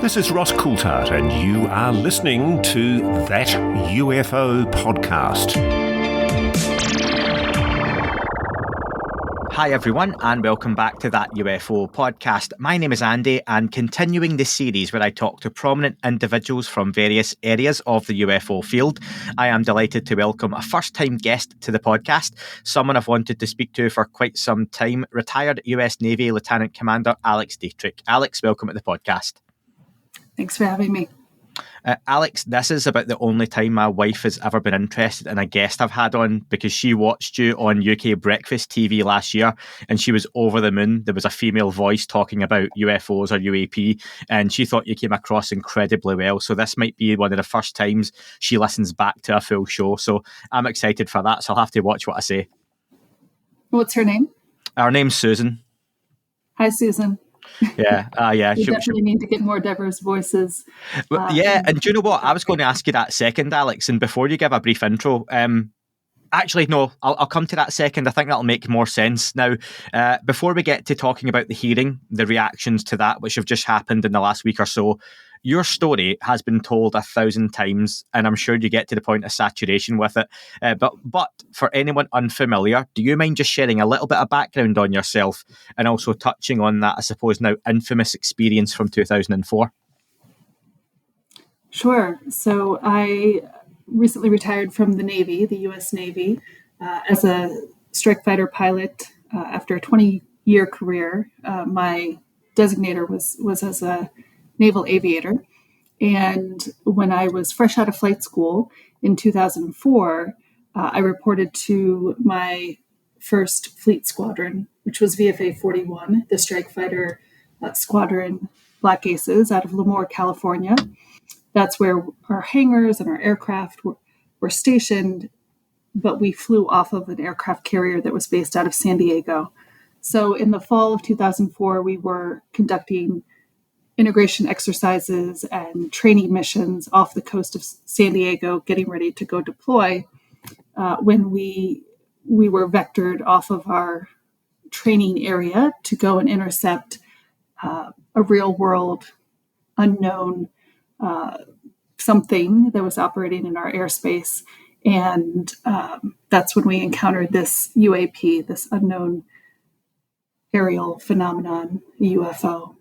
This is Ross Coulthard, and you are listening to That UFO Podcast. Hi everyone, and welcome back to That UFO Podcast. My name is Andy, and continuing the series where I talk to prominent individuals from various areas of the UFO field, I am delighted to welcome a first-time guest to the podcast, someone I've wanted to speak to for quite some time, retired US Navy Lieutenant Commander Alex Dietrich. Alex, welcome to the podcast. Thanks for having me. Alex, this is about the only time my wife has ever been interested in a guest I've had on, because she watched you on UK Breakfast TV last year and she was over the moon. There was a female voice talking about UFOs or UAP and she thought you came across incredibly well. So this might be one of the first times she listens back to a full show. So I'm excited for that. So I'll have to watch what I say. What's her name? Her name's Susan. Hi, Susan. Yeah. We definitely need to get more diverse voices. And do you know what? I was going to ask you that second, Alex, and before you give a brief intro, actually, no, I'll come to that second. I think that'll make more sense. Now, before we get to talking about the hearing, the reactions to that, which have just happened in the last week or so, your story has been told 1,000 times, and I'm sure you get to the point of saturation with it. But for anyone unfamiliar, do you mind just sharing a little bit of background on yourself and also touching on that, I suppose, now infamous experience from 2004? Sure. So I recently retired from the Navy, the U.S. Navy, as a strike fighter pilot after a 20-year career. My designator was as a naval aviator. And when I was fresh out of flight school in 2004, I reported to my first fleet squadron, which was VFA 41, the strike fighter squadron Black Aces out of Lemoore, California. That's where our hangars and our aircraft were stationed, but we flew off of an aircraft carrier that was based out of San Diego. So in the fall of 2004, we were conducting integration exercises and training missions off the coast of San Diego, getting ready to go deploy, when we were vectored off of our training area to go and intercept a real-world, unknown something that was operating in our airspace. And that's when we encountered this UAP, this unknown aerial phenomenon, UFO.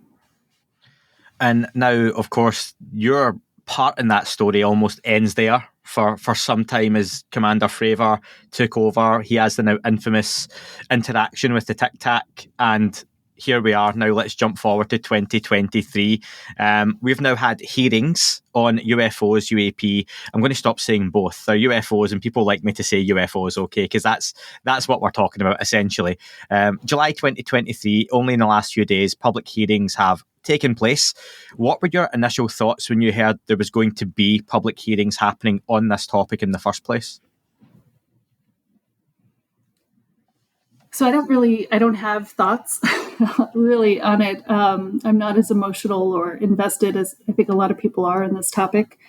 And now, of course, your part in that story almost ends there for some time as Commander Fravor took over. He has the now infamous interaction with the Tic Tac, and here we are now. Let's jump forward to 2023. We've now had hearings on UFOs, UAP. I'm going to stop saying both. They're UFOs, and people like me to say UFOs, okay, because that's what we're talking about, essentially. July 2023, only in the last few days, public hearings have taken place. What were your initial thoughts when you heard there was going to be public hearings happening on this topic in the first place? So I don't have thoughts really on it. I'm not as emotional or invested as I think a lot of people are in this topic.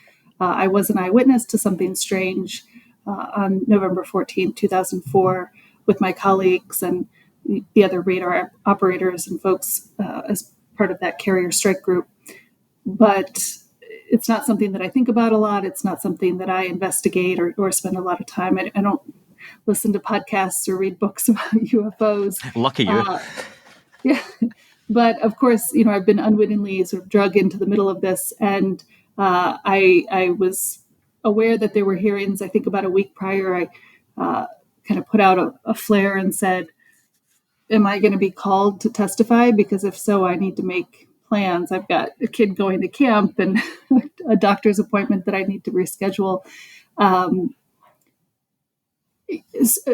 I was an eyewitness to something strange on November 14, 2004 with my colleagues and the other radar operators and folks as part of that carrier strike group. But it's not something that I think about a lot. It's not something that I investigate or spend a lot of time. I don't listen to podcasts or read books about UFOs. Lucky you. Yeah. But of course, I've been unwittingly sort of drug into the middle of this. And I was aware that there were hearings. I think about a week prior, I kind of put out a flare and said, am I going to be called to testify? Because if so, I need to make plans. I've got a kid going to camp and a doctor's appointment that I need to reschedule.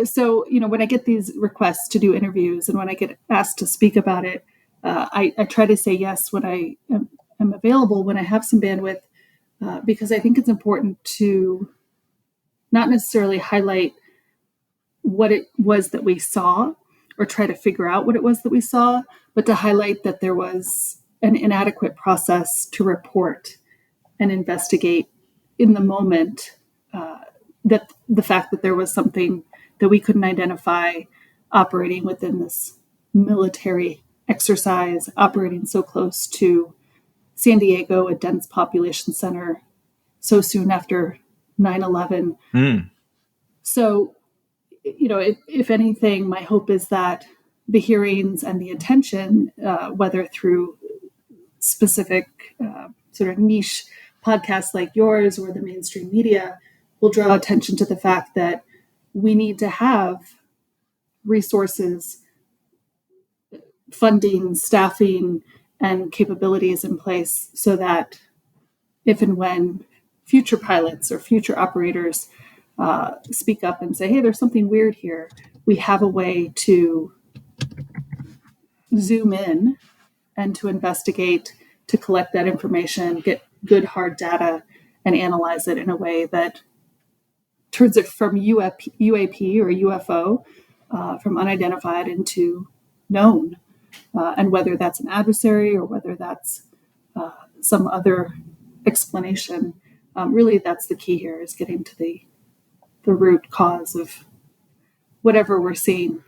So, when I get these requests to do interviews and when I get asked to speak about it, I try to say yes when I am available, when I have some bandwidth, because I think it's important to not necessarily highlight what it was that we saw or try to figure out what it was that we saw, but to highlight that there was an inadequate process to report and investigate in the moment, that the fact that there was something that we couldn't identify operating within this military exercise, operating so close to San Diego, a dense population center, so soon after 9/11. So, if anything, my hope is that the hearings and the attention, whether through specific sort of niche podcasts like yours or the mainstream media, will draw attention to the fact that we need to have resources, funding, staffing, and capabilities in place so that if and when future pilots or future operators speak up and say, hey, there's something weird here, we have a way to zoom in and to investigate, to collect that information, get good hard data, and analyze it in a way that turns it from UAP or UFO, from unidentified into known. And whether that's an adversary or whether that's some other explanation, really that's the key here, is getting to the root cause of whatever we're seeing.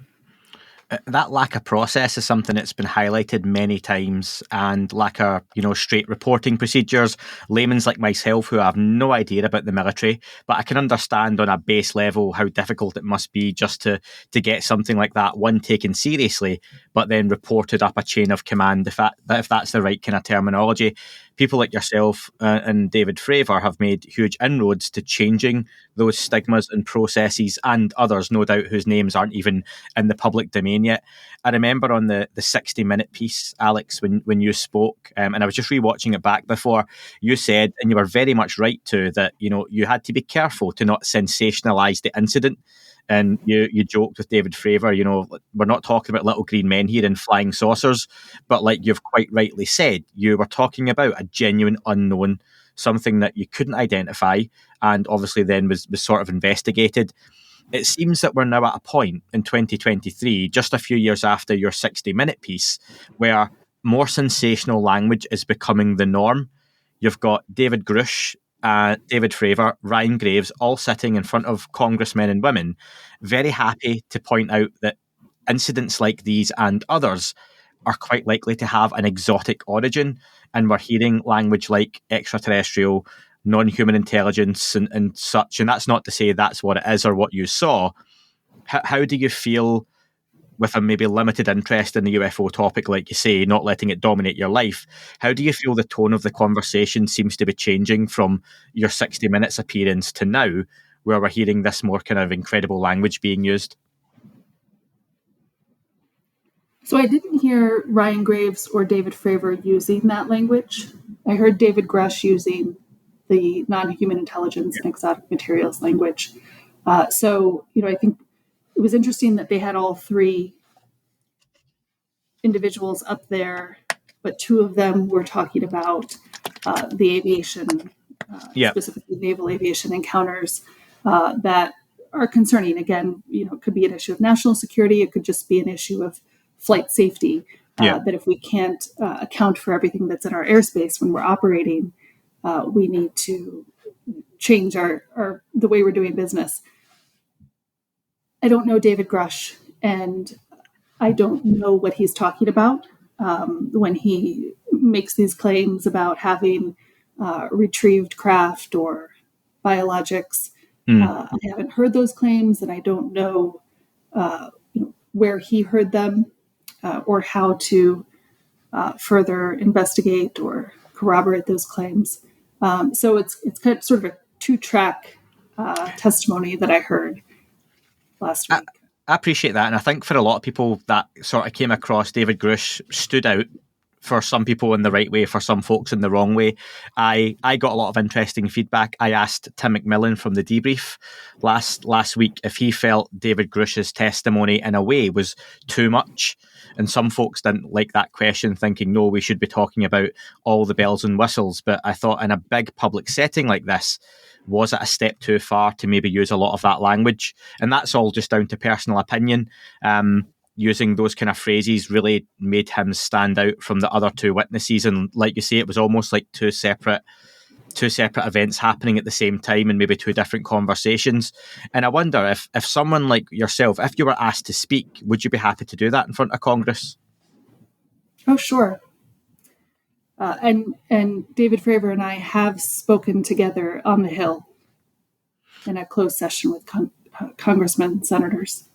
That lack of process is something that's been highlighted many times, and lack of, straight reporting procedures. Laymen's like myself who have no idea about the military, but I can understand on a base level how difficult it must be just to get something like that, one, taken seriously, but then reported up a chain of command, if that's the right kind of terminology. People like yourself and David Fravor have made huge inroads to changing those stigmas and processes, and others, no doubt, whose names aren't even in the public domain yet. I remember on the 60-minute piece, Alex, when you spoke, and I was just rewatching it back before, you said, and you were very much right too, that you had to be careful to not sensationalize the incident. And you joked with David Fravor, we're not talking about little green men here and flying saucers, but like you've quite rightly said, you were talking about a genuine unknown, something that you couldn't identify, and obviously then was sort of investigated. It seems that we're now at a point in 2023, just a few years after your 60-minute piece, where more sensational language is becoming the norm. You've got David Grush, David Fravor, Ryan Graves, all sitting in front of congressmen and women, very happy to point out that incidents like these and others are quite likely to have an exotic origin. And we're hearing language like extraterrestrial, non-human intelligence and such. And that's not to say that's what it is or what you saw. How do you feel, with a maybe limited interest in the UFO topic, like you say, not letting it dominate your life, how do you feel the tone of the conversation seems to be changing from your 60 minutes appearance to now, where we're hearing this more kind of incredible language being used? So I didn't hear Ryan Graves or David Fravor using that language. I heard David Grush using the non-human intelligence and exotic materials language. So I think it was interesting that they had all three individuals up there, but two of them were talking about the aviation, specifically naval aviation encounters that are concerning. Again, it could be an issue of national security. It could just be an issue of flight safety. That if we can't account for everything that's in our airspace when we're operating, we need to change the way we're doing business. I don't know David Grush, and I don't know what he's talking about when he makes these claims about having retrieved craft or biologics. I haven't heard those claims, and I don't know, where he heard them or how to further investigate or corroborate those claims. So it's kind of sort of a two-track testimony that I heard last week. I appreciate that, and I think for a lot of people that sort of came across David Grush stood out. For some people in the right way, for some folks in the wrong way. I got a lot of interesting feedback. I asked Tim McMillan from the debrief last week if he felt David Grush's testimony in a way was too much. And some folks didn't like that question, thinking, no, we should be talking about all the bells and whistles. But I thought in a big public setting like this, was it a step too far to maybe use a lot of that language? And that's all just down to personal opinion. Using those kind of phrases really made him stand out from the other two witnesses. And like you say, it was almost like two separate events happening at the same time and maybe two different conversations. And I wonder if someone like yourself, if you were asked to speak, would you be happy to do that in front of Congress? Oh, sure. And David Fravor and I have spoken together on the Hill in a closed session with congressmen, senators.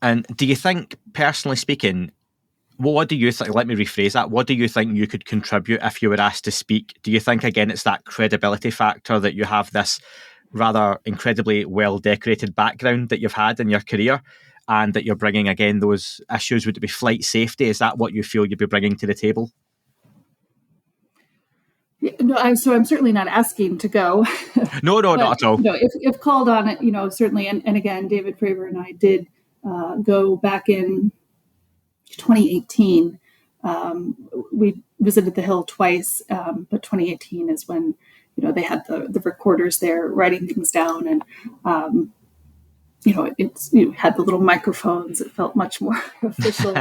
And do you think, personally speaking, what do you think? Let me rephrase that. What do you think you could contribute if you were asked to speak? Do you think, again, it's that credibility factor that you have this rather incredibly well-decorated background that you've had in your career, and that you're bringing, again, those issues? Would it be flight safety? Is that what you feel you'd be bringing to the table? No, I'm certainly not asking to go. No, not at all. No, if called on it, certainly. And again, David Fravor and I did go back in 2018. We visited the Hill twice, but 2018 is when they had the recorders there writing things down, and had the little microphones. It felt much more official.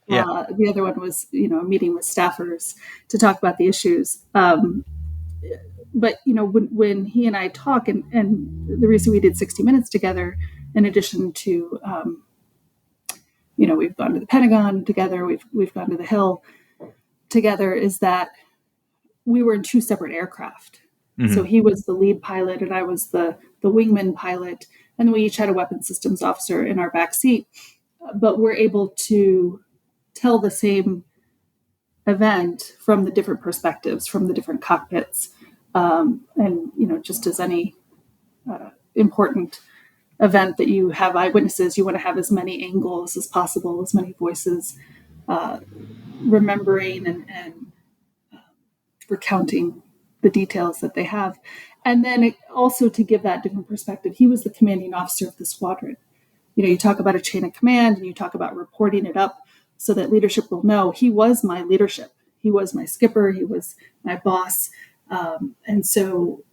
Yeah. The other one was a meeting with staffers to talk about the issues. But when he and I talk, and the reason we did 60 Minutes together, in addition to we've gone to the Pentagon together, we've gone to the Hill together, is that we were in two separate aircraft. Mm-hmm. So he was the lead pilot and I was the wingman pilot, and we each had a weapons systems officer in our back seat. But we're able to tell the same event from the different perspectives, from the different cockpits. And just as any important event that you have eyewitnesses, you want to have as many angles as possible, as many voices, remembering and recounting the details that they have. And then also to give that different perspective, he was the commanding officer of the squadron. You talk about a chain of command, and you talk about reporting it up so that leadership will know. He was my leadership. He was my skipper. He was my boss. And so,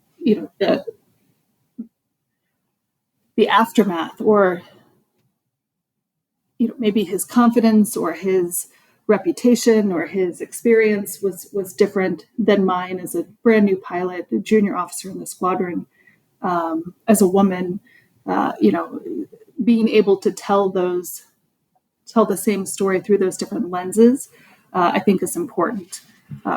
the aftermath, or, maybe his confidence or his reputation or his experience was different than mine as a brand new pilot, a junior officer in the squadron, as a woman, being able to tell the same story through those different lenses, I think is important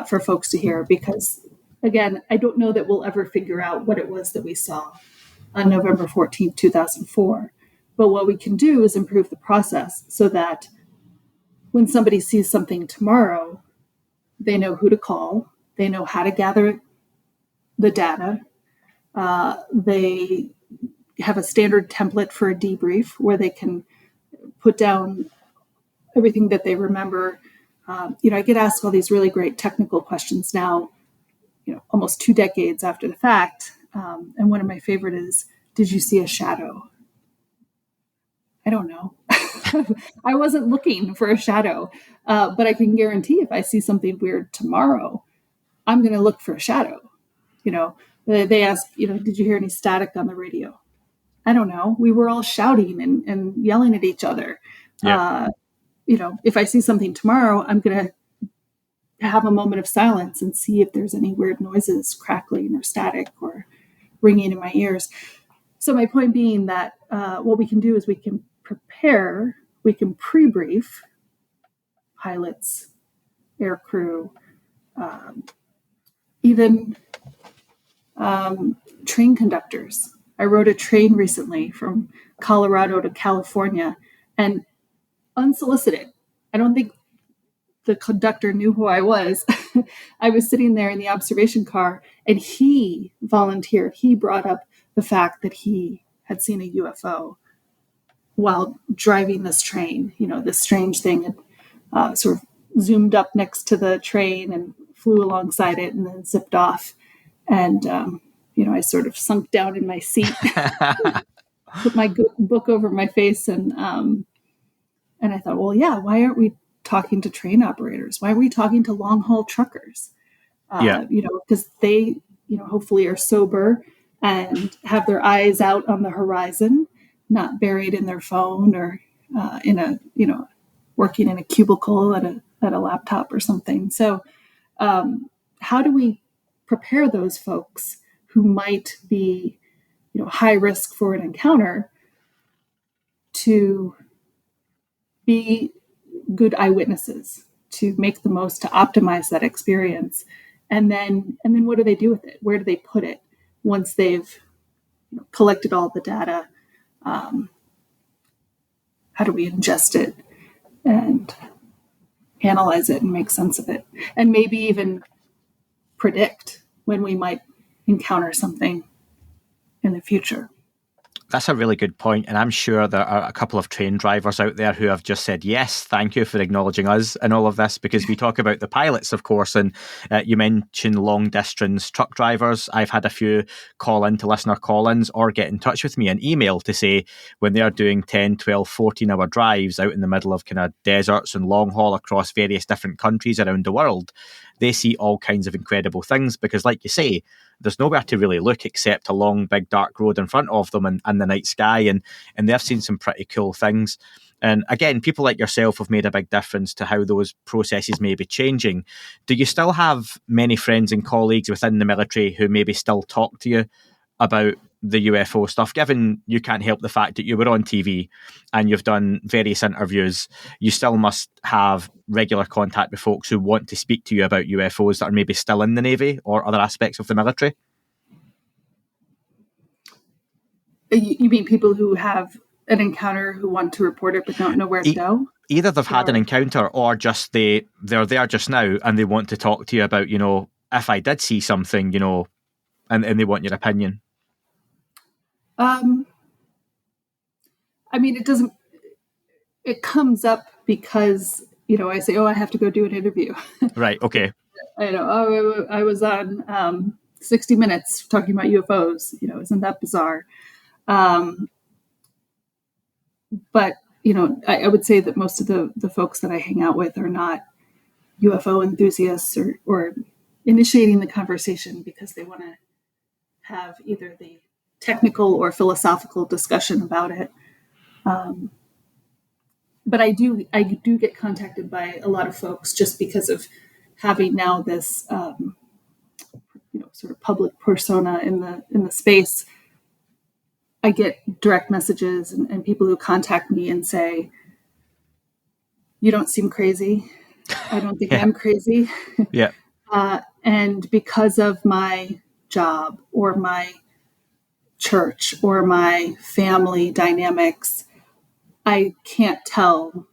for folks to hear, because again, I don't know that we'll ever figure out what it was that we saw on November 14th, 2004. But what we can do is improve the process so that when somebody sees something tomorrow, they know who to call, they know how to gather the data, they have a standard template for a debrief where they can put down everything that they remember. I get asked all these really great technical questions now, almost 2 decades after the fact. And one of my favorite is, did you see a shadow? I don't know. I wasn't looking for a shadow, but I can guarantee if I see something weird tomorrow, I'm going to look for a shadow. They ask, did you hear any static on the radio? I don't know. We were all shouting and yelling at each other. Yeah. If I see something tomorrow, I'm going to have a moment of silence and see if there's any weird noises, crackling or static or ringing in my ears. So my point being that what we can do is we can prepare, we can pre-brief pilots, air crew, even train conductors. I rode a train recently from Colorado to California, and unsolicited, I don't think the conductor knew who I was. I was sitting there in the observation car, and he volunteered. He brought up the fact that he had seen a UFO while driving this train. This strange thing had sort of zoomed up next to the train and flew alongside it and then zipped off. And, I sort of sunk down in my seat, put my book over my face, and I thought, well, yeah, why aren't we talking to train operators? Why are we talking to long haul truckers? Because they, hopefully are sober and have their eyes out on the horizon, not buried in their phone or working in a cubicle at a laptop or something. So how do we prepare those folks who might be, high risk for an encounter to be good eyewitnesses, to make the most, to optimize that experience. And then what do they do with it? Where do they put it once they've collected all the data? How do we ingest it and analyze it and make sense of it? And maybe even predict when we might encounter something in the future. That's a really good point, and I'm sure there are a couple of train drivers out there who have just said, yes, thank you for acknowledging us in all of this, because we talk about the pilots, of course, and you mentioned long-distance truck drivers. I've had a few call into listener call-ins or get in touch with me and email to say when they're doing 10, 12, 14-hour drives out in the middle of kind of deserts and long haul across various different countries around the world, they see all kinds of incredible things because, like you say, there's nowhere to really look except a long, big, dark road in front of them and the night sky, and they've seen some pretty cool things. And again, people like yourself have made a big difference to how those processes may be changing. Do you still have many friends and colleagues within the military who maybe still talk to you about the UFO stuff, given you can't help the fact that you were on TV and you've done various interviews? You still must have regular contact with folks who want to speak to you about UFOs that are maybe still in the Navy or other aspects of the military. You mean people who have an encounter who want to report it but don't know where to go? Either they've had an encounter or just they're there just now and they want to talk to you about, if I did see something, and they want your opinion. I mean, it comes up because, I say, I have to go do an interview. Right. Okay. I know. I was on 60 Minutes talking about UFOs. Isn't that bizarre? But, I would say that most of the folks that I hang out with are not UFO enthusiasts or initiating the conversation because they want to have either the technical or philosophical discussion about it. But I do get contacted by a lot of folks just because of having now this, sort of public persona in the space. I get direct messages and people who contact me and say, "You don't seem crazy. I don't think I'm crazy." Yeah. And because of my job or my church or my family dynamics, I can't tell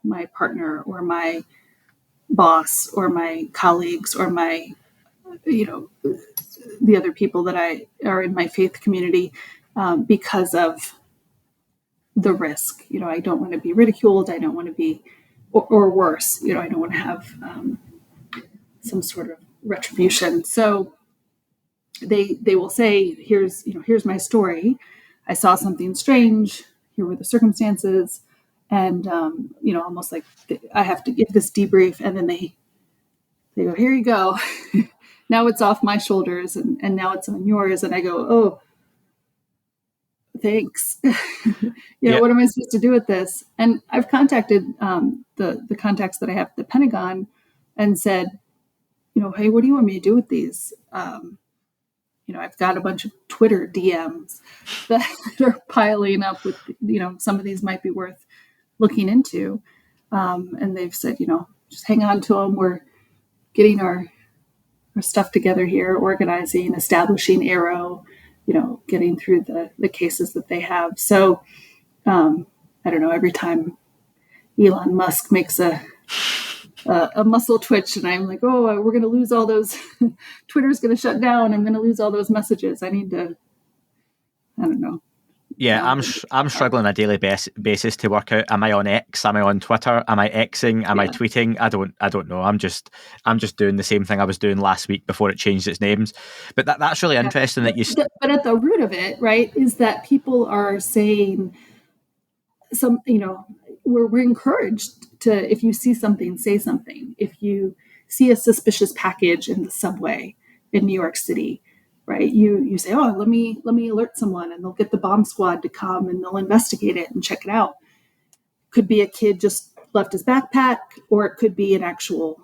my partner or my boss or my colleagues or my, the other people that are in my faith community because of the risk. I don't want to be ridiculed. I don't want to be, or worse, I don't want to have some sort of retribution. So they will say, here's my story. I saw something strange. Here were the circumstances. And, almost like I have to give this debrief. And then they go, here you go. Now it's off my shoulders and now it's on yours. And I go, oh, thanks. What am I supposed to do with this? And I've contacted the contacts that I have at the Pentagon and said, hey, what do you want me to do with these? I've got a bunch of Twitter DMs that are piling up with, some of these might be worth looking into. And they've said, just hang on to them. We're getting our stuff together here, organizing, establishing Arrow, getting through the cases that they have. So I don't know, every time Elon Musk makes a muscle twitch and I'm like, oh, we're going to lose all those, Twitter's going to shut down. I'm going to lose all those messages. I need to, I don't know. Yeah, I'm struggling on a daily basis to work out, am I on X? Am I on Twitter? Am I Xing? Am I tweeting? I don't know. I'm just doing the same thing I was doing last week before it changed its names. But that's really interesting that you... But at the root of it, right, is that people are saying we're encouraged to, if you see something, say something. If you see a suspicious package in the subway in New York City, right, you say, oh, let me alert someone, and they'll get the bomb squad to come and they'll investigate it and check it out. Could be a kid just left his backpack, or it could be an actual,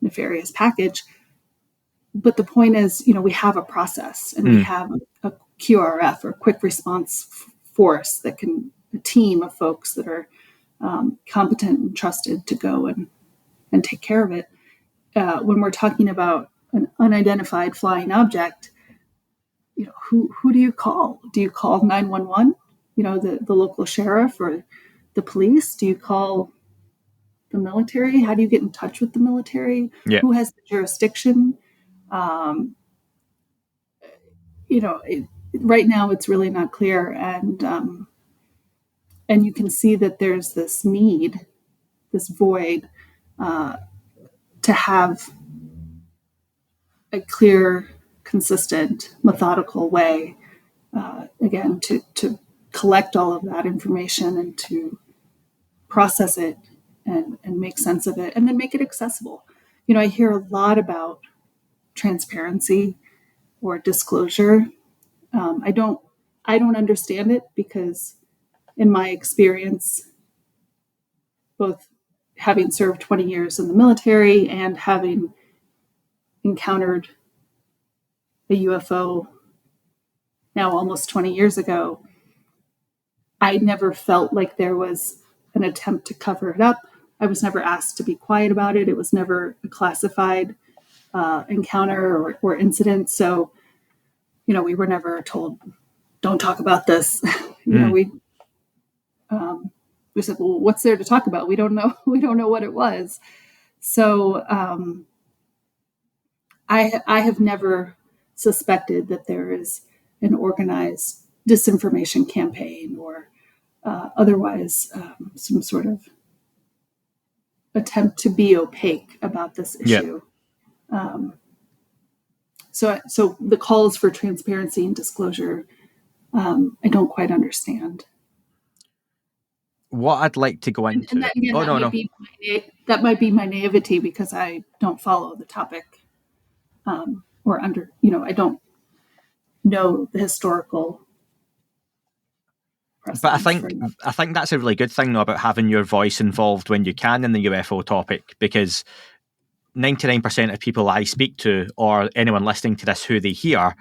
nefarious package. But the point is, we have a process and we have a QRF, or quick response force, a team of folks that are competent and trusted to go and and take care of it. When we're talking about an unidentified flying object, who do you call? Do you call 911? The local sheriff or the police? Do you call the military? How do you get in touch with the military? Yeah. Who has the jurisdiction? Right now it's really not clear, and you can see that there's this need, this void, to have a clear, consistent, methodical way, again, to collect all of that information and to process it and make sense of it and then make it accessible. I hear a lot about transparency or disclosure. I don't understand it because in my experience, both having served 20 years in the military and having encountered a UFO now almost 20 years ago, I never felt like there was an attempt to cover it up. I was never asked to be quiet about it. It was never a classified encounter or incident. So, we were never told, don't talk about this. We said, well, what's there to talk about? We don't know. We don't know what it was. So I have never suspected that there is an organized disinformation campaign or otherwise some sort of attempt to be opaque about this issue. So the calls for transparency and disclosure, I don't quite understand. What I'd like to go into... That might be my naivety because I don't follow the topic I don't know the historical... But I think that's a really good thing, though, about having your voice involved when you can in the UFO topic, because 99% of people I speak to, or anyone listening to this who they hear,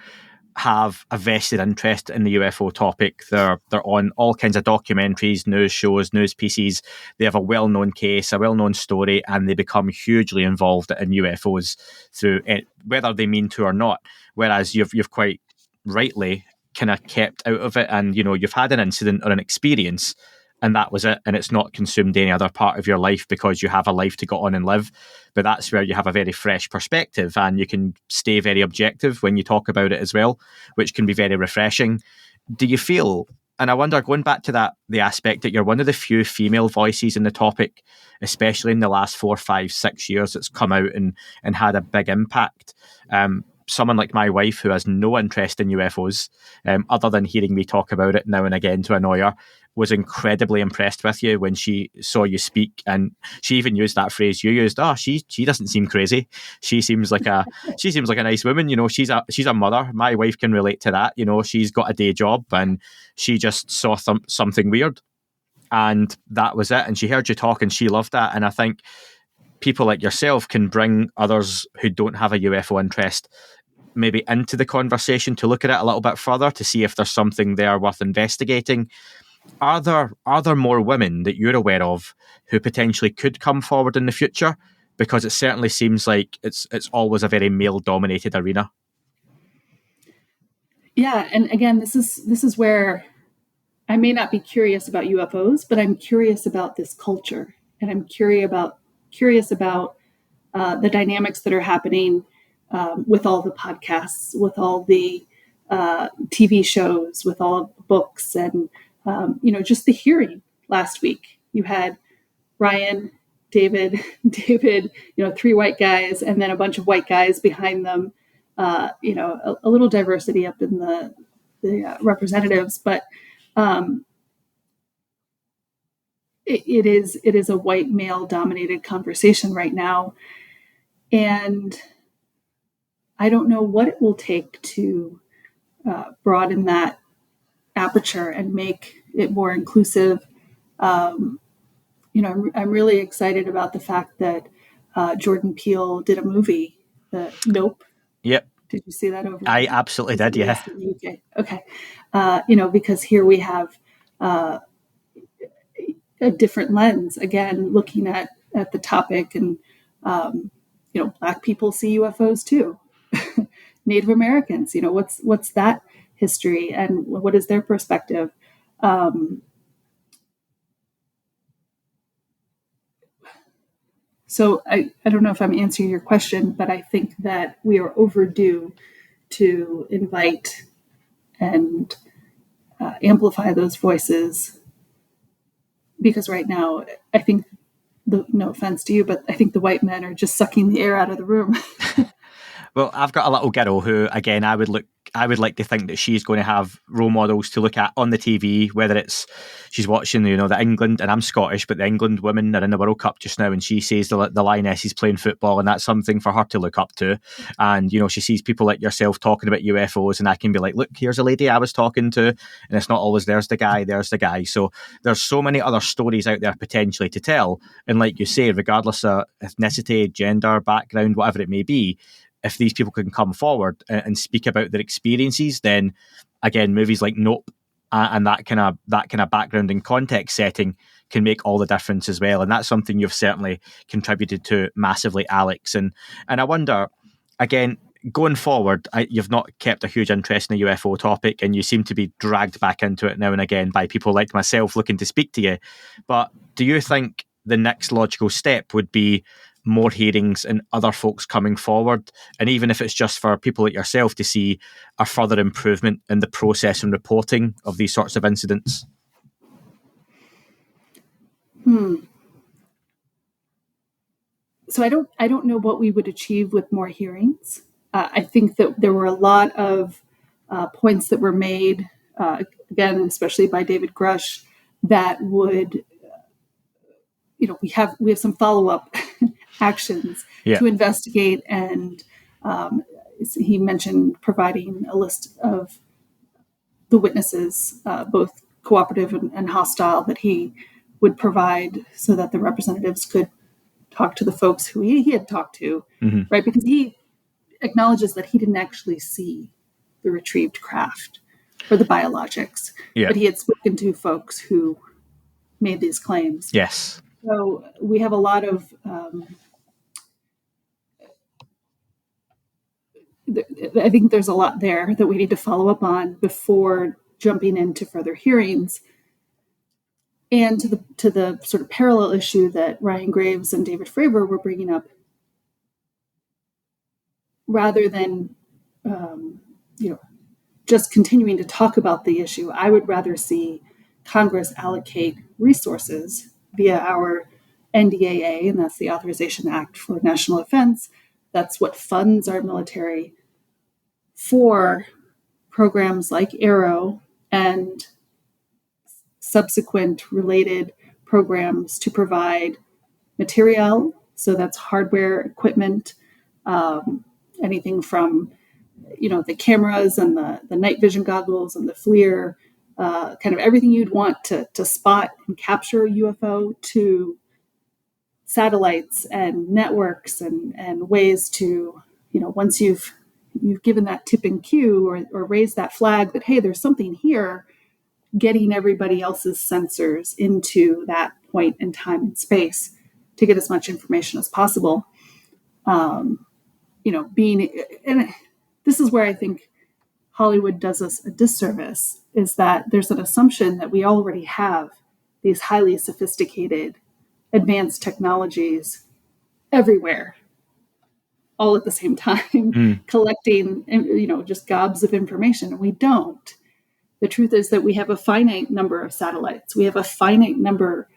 have a vested interest in the UFO topic. They're on all kinds of documentaries, news shows, news pieces. They have a well-known case, a well-known story, and they become hugely involved in UFOs through it, whether they mean to or not. Whereas you've quite rightly kind of kept out of it, and you've had an incident or an experience, and that was it, and it's not consumed any other part of your life because you have a life to go on and live. But that's where you have a very fresh perspective, and you can stay very objective when you talk about it as well, which can be very refreshing. Do you feel, and I wonder, going back to that, the aspect that you're one of the few female voices in the topic, especially in the last 4, 5, 6 years, that's come out and had a big impact. Someone like my wife, who has no interest in UFOs, other than hearing me talk about it now and again to annoy her, was incredibly impressed with you when she saw you speak, and she even used that phrase you used. Oh, she doesn't seem crazy. She seems like a nice woman. She's a mother. My wife can relate to that. She's got a day job, and she just saw something weird, and that was it. And she heard you talk, and she loved that. And I think people like yourself can bring others who don't have a UFO interest maybe into the conversation to look at it a little bit further, to see if there's something there worth investigating. Are there more women that you're aware of who potentially could come forward in the future? Because it certainly seems like it's always a very male-dominated arena. Yeah, and again, this is where I may not be curious about UFOs, but I'm curious about this culture, and I'm curious about the dynamics that are happening with all the podcasts, with all the TV shows, with all of the books, and just the hearing last week. You had Ryan, David, 3 white guys, and then a bunch of white guys behind them. A little diversity up in the representatives, but it is a white male dominated conversation right now, and I don't know what it will take to broaden that aperture and make it more inclusive. I'm really excited about the fact that Jordan Peele did a movie, Nope. Yep. Did you see that over? I absolutely did, yeah. Okay. Because here we have a different lens, again, looking at the topic and Black people see UFOs too. Native Americans, what's that history and what is their perspective? So I don't know if I'm answering your question, but I think that we are overdue to invite and amplify those voices, because right now I think, no offense to you, but I think the white men are just sucking the air out of the room. Well, I've got a little girl who, again, I would like to think that she's going to have role models to look at on the TV, whether it's she's watching, the England, and I'm Scottish, but the England women are in the World Cup just now, and she sees the Lionesses playing football, and that's something for her to look up to. And, she sees people like yourself talking about UFOs, and I can be like, look, here's a lady I was talking to, and it's not always there's the guy. So there's so many other stories out there potentially to tell. And like you say, regardless of ethnicity, gender, background, whatever it may be, if these people can come forward and speak about their experiences, then again, movies like Nope and that kind of background and context setting can make all the difference as well. And that's something you've certainly contributed to massively, Alex. And I wonder, again, going forward, you've not kept a huge interest in the UFO topic, and you seem to be dragged back into it now and again by people like myself looking to speak to you. But do you think the next logical step would be more hearings and other folks coming forward, and even if it's just for people like yourself to see a further improvement in the process and reporting of these sorts of incidents? So I don't know what we would achieve with more hearings. I think that there were a lot of points that were made, again, especially by David Grush, that would, we have some follow-up actions to investigate. And he mentioned providing a list of the witnesses, both cooperative and hostile, that he would provide so that the representatives could talk to the folks who he had talked to, right? Because he acknowledges that he didn't actually see the retrieved craft or the biologics, but he had spoken to folks who made these claims. Yes. So we have a lot of I think there's a lot there that we need to follow up on before jumping into further hearings. And to the sort of parallel issue that Ryan Graves and David Fravor were bringing up, rather than just continuing to talk about the issue, I would rather see Congress allocate resources via our NDAA, and that's the Authorization Act for National Defense. That's what funds our military for programs like Arrow and subsequent related programs to provide material. So that's hardware, equipment, anything from the cameras and the night vision goggles and the FLIR, kind of everything you'd want to spot and capture a UFO, to satellites and networks and ways to, once you've given that tip and cue or raised that flag that, hey, there's something here, getting everybody else's sensors into that point in time and space to get as much information as possible. And this is where I think Hollywood does us a disservice, is that there's an assumption that we already have these highly sophisticated, advanced technologies everywhere, all at the same time, collecting, just gobs of information. And we don't. The truth is that we have a finite number of satellites. We have a finite number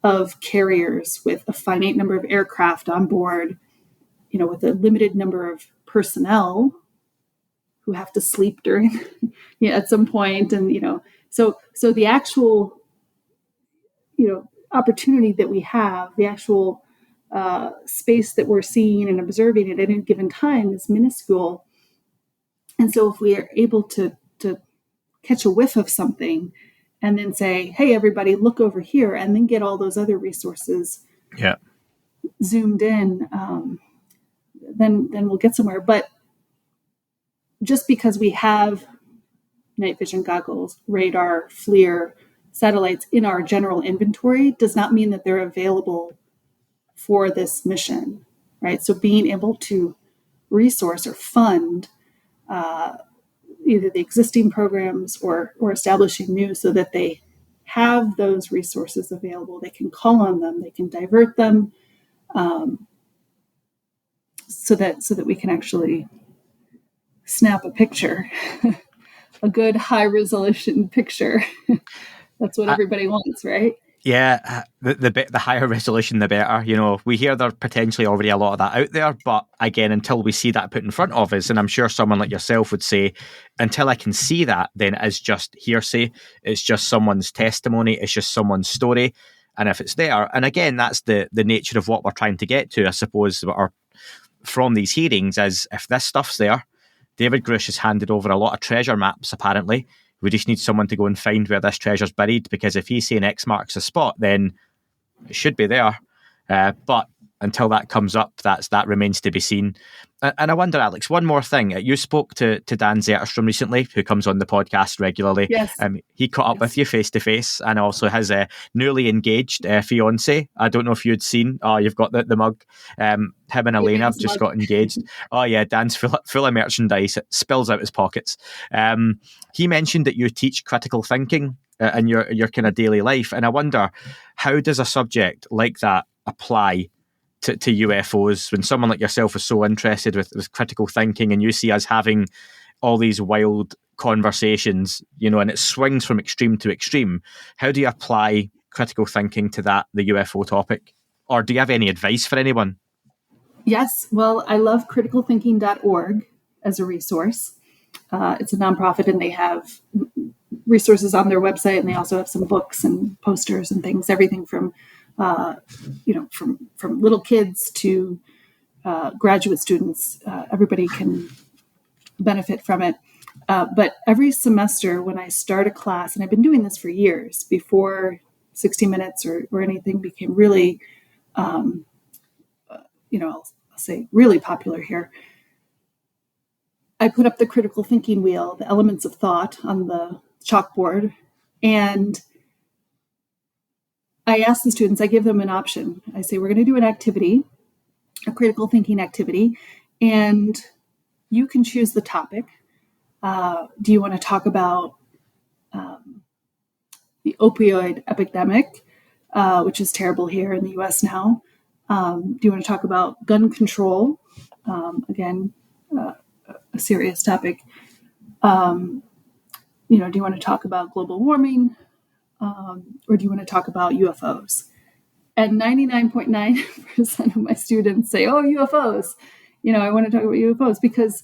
of carriers with a finite number of aircraft on board, with a limited number of personnel who have to sleep during, at some point. And, so the actual, opportunity that we have, the actual space that we're seeing and observing at any given time is minuscule. And so if we are able to catch a whiff of something and then say, hey, everybody, look over here, and then get all those other resources zoomed in, then we'll get somewhere. But just because we have night vision goggles, radar, FLIR, satellites in our general inventory does not mean that they're available for this mission. right? So being able to resource or fund either the existing programs or establishing new so that they have those resources available. They can call on them, they can divert them, so that we can actually snap a picture, a good high resolution picture. That's what everybody wants, right? Yeah, the higher resolution, the better. You know, we hear there's potentially already a lot of that out there, but again, until we see that put in front of us, and I'm sure someone like yourself would say, until I can see that, then it's just hearsay. It's just someone's testimony. It's just someone's story. And if it's there, and again, that's the nature of what we're trying to get to, I suppose, or from these hearings, is if this stuff's there, David Grush has handed over a lot of treasure maps, apparently. We just need someone to go and find where this treasure's buried, because if he's saying X marks the spot, then it should be there. But until that comes up, that remains to be seen. And I wonder, Alex, one more thing. You spoke to Dan Zetterstrom recently, who comes on the podcast regularly. Yes. He caught up with you face to face, and also his newly engaged fiance. I don't know if you'd seen. Oh, you've got the mug. Him and Elena have just got engaged. Oh yeah, Dan's full of merchandise. It spills out his pockets. He mentioned that you teach critical thinking in your kind of daily life, and I wonder, how does a subject like that apply to UFOs when someone like yourself is so interested with critical thinking, and you see us having all these wild conversations, you know, and it swings from extreme to extreme? How do you apply critical thinking to the UFO topic? Or do you have any advice for anyone? Yes. Well, I love criticalthinking.org as a resource. It's a nonprofit, and they have resources on their website, and they also have some books and posters and things, everything from from little kids to graduate students. Everybody can benefit from it. But every semester when I start a class, and I've been doing this for years before 60 Minutes or anything became really, I'll say really popular here, I put up the critical thinking wheel, the elements of thought on the chalkboard, and I ask the students, I give them an option. I say, we're going to do an activity, a critical thinking activity, and you can choose the topic. Do you want to talk about the opioid epidemic, which is terrible here in the US now? Do you want to talk about gun control? Again, a serious topic. Do you want to talk about global warming? Or do you want to talk about UFOs? And 99.9% of my students say, oh, UFOs. I want to talk about UFOs because,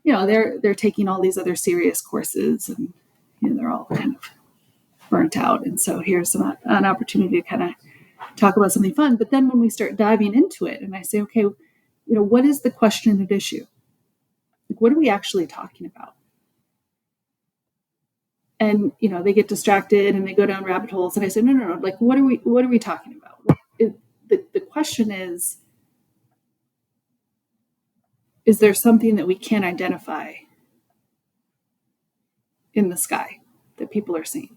they're taking all these other serious courses, and they're all kind of burnt out. And so here's an opportunity to kind of talk about something fun. But then when we start diving into it, and I say, okay, what is the question at issue? Like, what are we actually talking about? And they get distracted and they go down rabbit holes. And I said, no. Like, what are we talking about? The question is there something that we can't identify in the sky that people are seeing?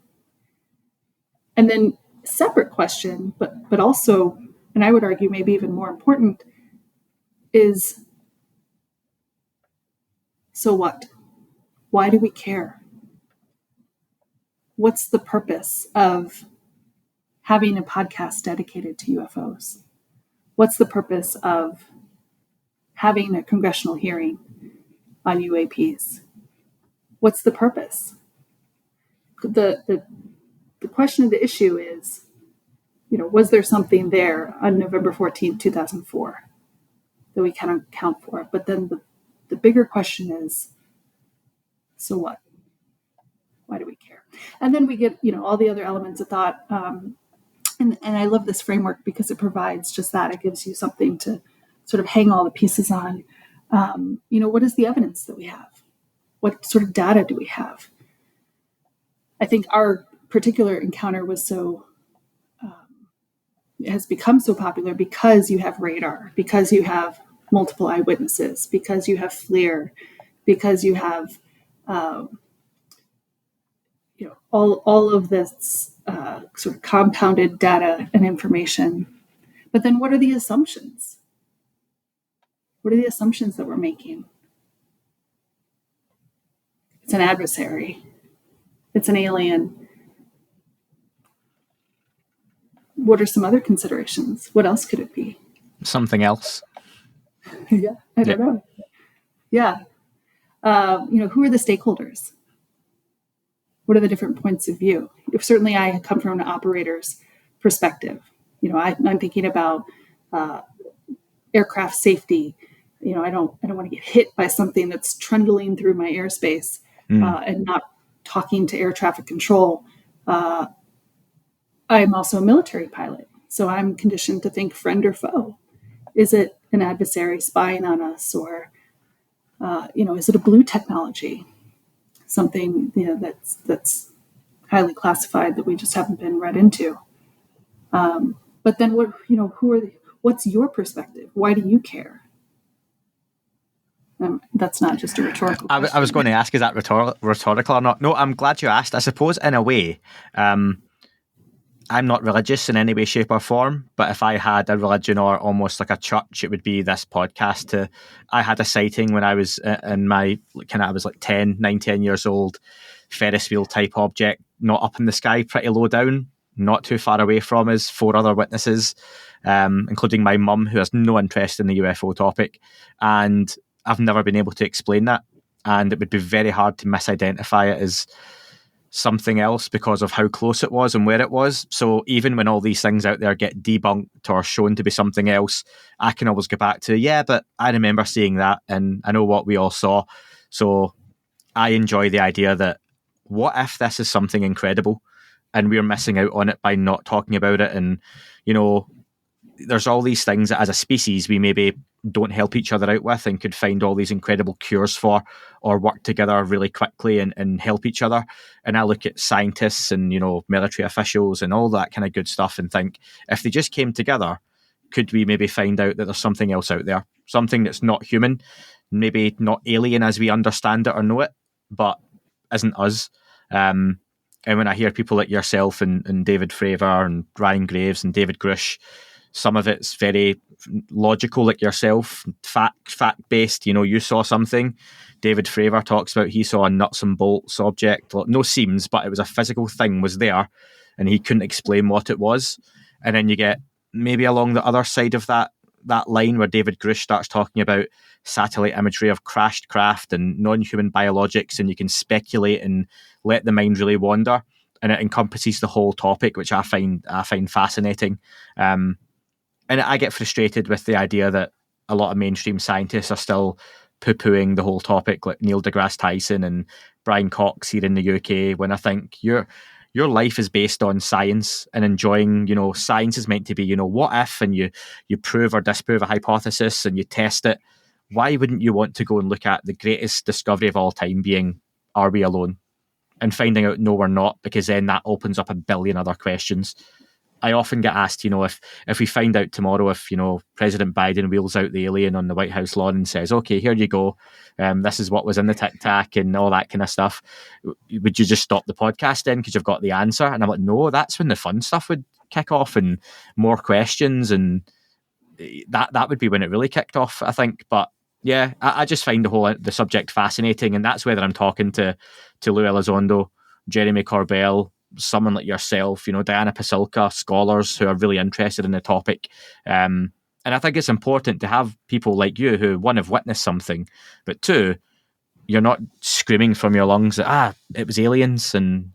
And then separate question, but also, and I would argue maybe even more important, is so what? Why do we care? What's the purpose of having a podcast dedicated to UFOs? What's the purpose of having a congressional hearing on UAPs? What's the purpose? The question of the issue is, was there something there on November 14th, 2004 that we can account for? But then the bigger question is, so what? Why do we care? And then we get, all the other elements of thought. And I love this framework because it provides just that. It gives you something to sort of hang all the pieces on. What is the evidence that we have? What sort of data do we have? I think our particular encounter was has become so popular because you have radar, because you have multiple eyewitnesses, because you have FLIR, because you have all of this sort of compounded data and information. But then what are the assumptions? What are the assumptions that we're making? It's an adversary. It's an alien. What are some other considerations? What else could it be? Something else. Yeah, I don't know. Yeah. Who are the stakeholders? What are the different points of view? Certainly, I come from an operator's perspective. I'm thinking about aircraft safety. I don't want to get hit by something that's trundling through my airspace and not talking to air traffic control. I'm also a military pilot, so I'm conditioned to think friend or foe. Is it an adversary spying on us, or is it a blue technology, something that's highly classified that we just haven't been read into? But then what's your perspective? Why do you care? That's not just a rhetorical question. I was going to ask, is that rhetorical or not? No, I'm glad you asked. I suppose in a way, I'm not religious in any way, shape or form, but if I had a religion or almost like a church, it would be this podcast. I had a sighting when I was in my, I was like 10 years old, Ferris wheel type object, not up in the sky, pretty low down, not too far away from us, 4 other witnesses, including my mum, who has no interest in the UFO topic. And I've never been able to explain that. And it would be very hard to misidentify it as something else because of how close it was and where it was. So even when all these things out there get debunked or shown to be something else, I can always go back to, but I remember seeing that and I know what we all saw. So I enjoy the idea that what if this is something incredible and we're missing out on it by not talking about it? And, there's all these things that as a species we maybe don't help each other out with and could find all these incredible cures for or work together really quickly and help each other. And I look at scientists and, military officials and all that kind of good stuff and think, if they just came together, could we maybe find out that there's something else out there, something that's not human, maybe not alien as we understand it or know it, but isn't us. And when I hear people like yourself and David Fravor and Ryan Graves and David Grush, some of it's very logical, like yourself, fact-based. You saw something. David Fravor talks about he saw a nuts and bolts object, no seams, but it was a physical thing was there, and he couldn't explain what it was. And then you get maybe along the other side of that line where David Grush starts talking about satellite imagery of crashed craft and non-human biologics, and you can speculate and let the mind really wander, and it encompasses the whole topic, which I find fascinating. And I get frustrated with the idea that a lot of mainstream scientists are still poo-pooing the whole topic, like Neil deGrasse Tyson and Brian Cox here in the UK, when I think your life is based on science and enjoying, science is meant to be, what if, and you prove or disprove a hypothesis and you test it. Why wouldn't you want to go and look at the greatest discovery of all time being, are we alone? And finding out, no, we're not, because then that opens up a billion other questions. I often get asked, if we find out tomorrow, if, President Biden wheels out the alien on the White House lawn and says, okay, here you go. This is what was in the Tic Tac and all that kind of stuff. Would you just stop the podcast then because you've got the answer? And I'm like, no, that's when the fun stuff would kick off and more questions. And that would be when it really kicked off, I think. But yeah, I just find the subject fascinating. And that's whether I'm talking to Lou Elizondo, Jeremy Corbell, someone like yourself, Diana Pasulka, scholars who are really interested in the topic. And I think it's important to have people like you who, one, have witnessed something, but two, you're not screaming from your lungs that, it was aliens and,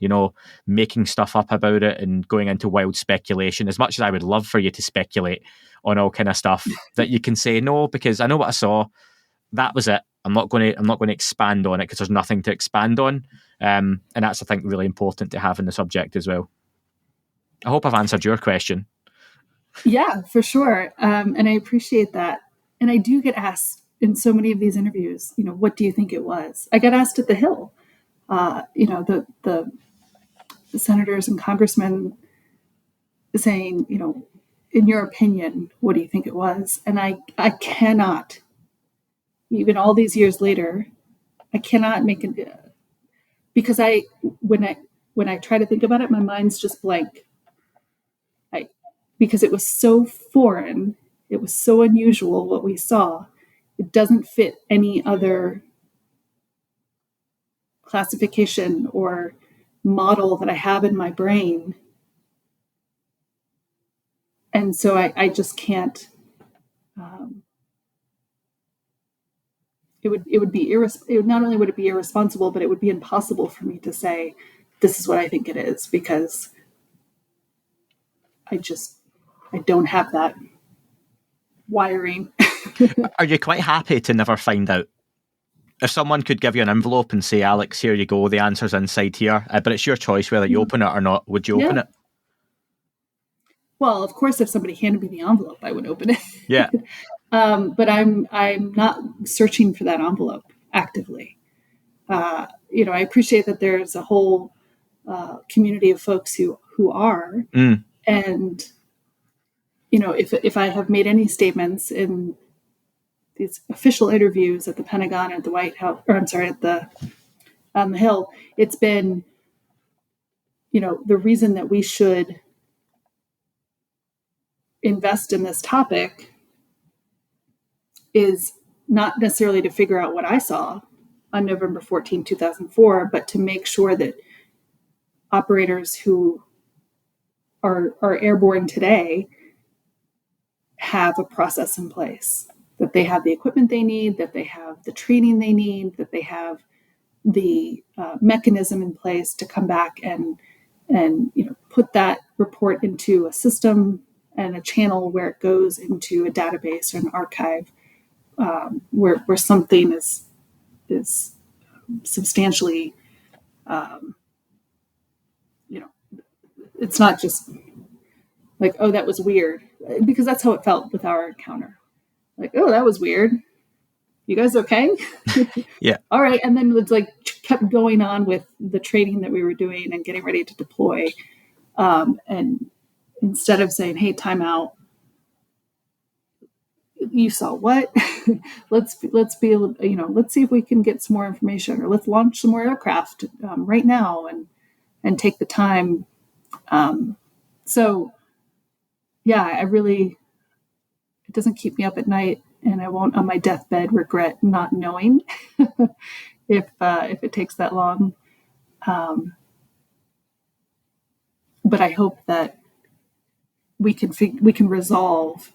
making stuff up about it and going into wild speculation. As much as I would love for you to speculate on all kind of stuff, that you can say, no, because I know what I saw. That was it. I'm not going to expand on it because there's nothing to expand on. And that's, I think, really important to have in the subject as well. I hope I've answered your question. Yeah, for sure. And I appreciate that. And I do get asked in so many of these interviews, what do you think it was? I got asked at the Hill, the senators and congressmen saying, in your opinion, what do you think it was? And I cannot, even all these years later, I cannot make it, because when I try to think about it, my mind's just blank. Because it was so foreign, it was so unusual what we saw. it doesn't fit any other classification or model that I have in my brain. And so I just can't, it would not only would it be irresponsible, but it would be impossible for me to say, this is what I think it is, because I don't have that wiring. Are you quite happy to never find out? If someone could give you an envelope and say, Alex, here you go, the answer's inside here, but it's your choice whether you open it or not, would you open it? Well, of course, if somebody handed me the envelope, I would open it. Yeah. But I'm not searching for that envelope actively. I appreciate that there's a whole community of folks who are, and if I have made any statements in these official interviews at the Pentagon, at the White House, or I'm sorry, on the Hill, it's been, the reason that we should invest in this topic is not necessarily to figure out what I saw on November 14, 2004, but to make sure that operators who are airborne today have a process in place, that they have the equipment they need, that they have the training they need, that they have the mechanism in place to come back and put that report into a system and a channel where it goes into a database or an archive, where something is substantially, it's not just like, oh, that was weird, because that's how it felt with our encounter. Like, oh, that was weird. You guys okay? Yeah. All right. And then it's like kept going on with the training that we were doing and getting ready to deploy. And instead of saying, hey, time out, you saw what? let's see if we can get some more information, or let's launch some more aircraft right now and take the time. So yeah, it doesn't keep me up at night, and I won't on my deathbed regret not knowing if it takes that long. But I hope that we can resolve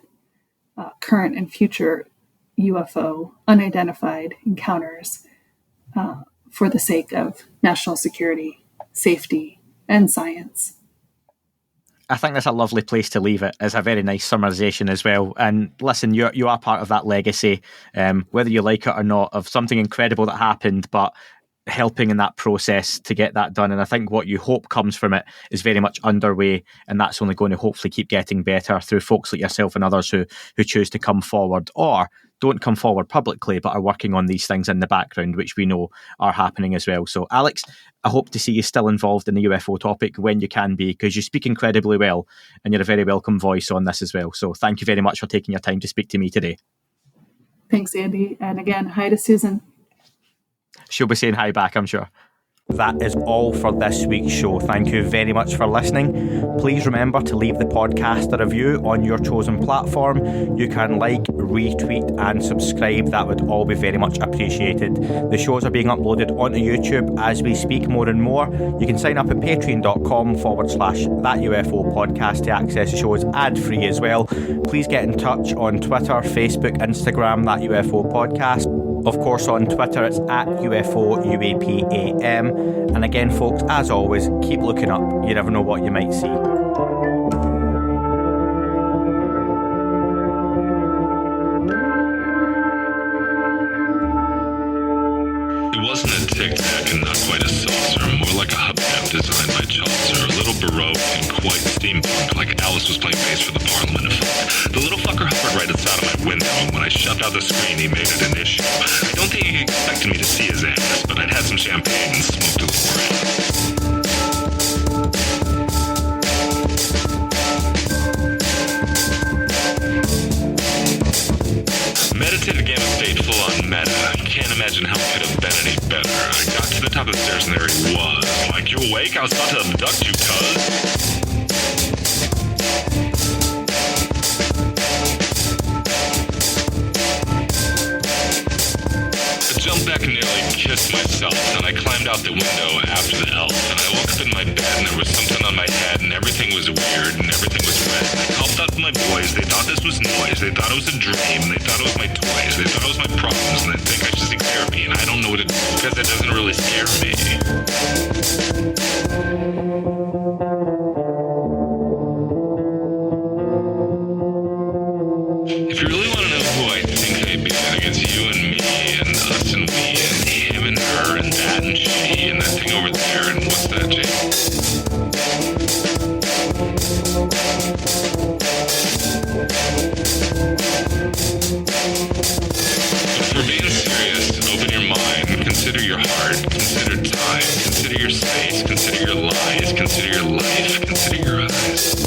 current and future UFO unidentified encounters for the sake of national security, safety, and science. I think that's a lovely place to leave it. It's a very nice summarization as well. And listen, you are part of that legacy, whether you like it or not, of something incredible that happened, but helping in that process to get that done. And I think what you hope comes from it is very much underway, and that's only going to hopefully keep getting better through folks like yourself and others who choose to come forward or don't come forward publicly but are working on these things in the background, which we know are happening as well. So Alex, I hope to see you still involved in the UFO topic when you can be, because you speak incredibly well and you're a very welcome voice on this as well. So thank you very much for taking your time to speak to me today. Thanks, Andy. And again, hi to Susan. She'll be saying hi back, I'm sure. That is all for this week's show. Thank you very much for listening. Please remember to leave the podcast a review on your chosen platform. You can like, retweet and subscribe. That would all be very much appreciated. The shows are being uploaded onto YouTube as we speak more and more. You can sign up at patreon.com/That UFO podcast to access the shows ad-free as well. Please get in touch on Twitter, Facebook, Instagram, That UFO podcast. Of course, on Twitter, it's at UFO UAPAM. And again, folks, as always, keep looking up. You never know what you might see. It wasn't a Tic Tac and not quite a saucer, more like a hubcap designed by Chaucer, a little Baroque and quite steampunk, like Alice was playing bass for the Parliament of Folk. The little fucker hovered right outside of my window, and when I shoved out the screen, he made it an issue. I don't think he expected me to see his ass, but I'd had some champagne and smoked a little grass. Meditative gamma state full on meta. Can't imagine how it could have been any better. I got to the top of the stairs and there he was. Like, you awake? I was about to abduct you, cuz. this myself, and I climbed out the window after the elf, and I woke up in my bed, and there was something on my head, and everything was weird, and everything was red. And I called out to my boys. They thought this was noise. They thought it was a dream. They thought it was my toys. They thought it was my problems, and they think I should seek therapy, and I don't know what to do because it doesn't really scare me. If you really want to know who I think I be, I think it's you and me and us and we and him and her and that and she and that thing over there and what's that, Jay? But for being serious, open your mind, consider your heart, consider time, consider your space, consider your lies, consider your life, consider your eyes.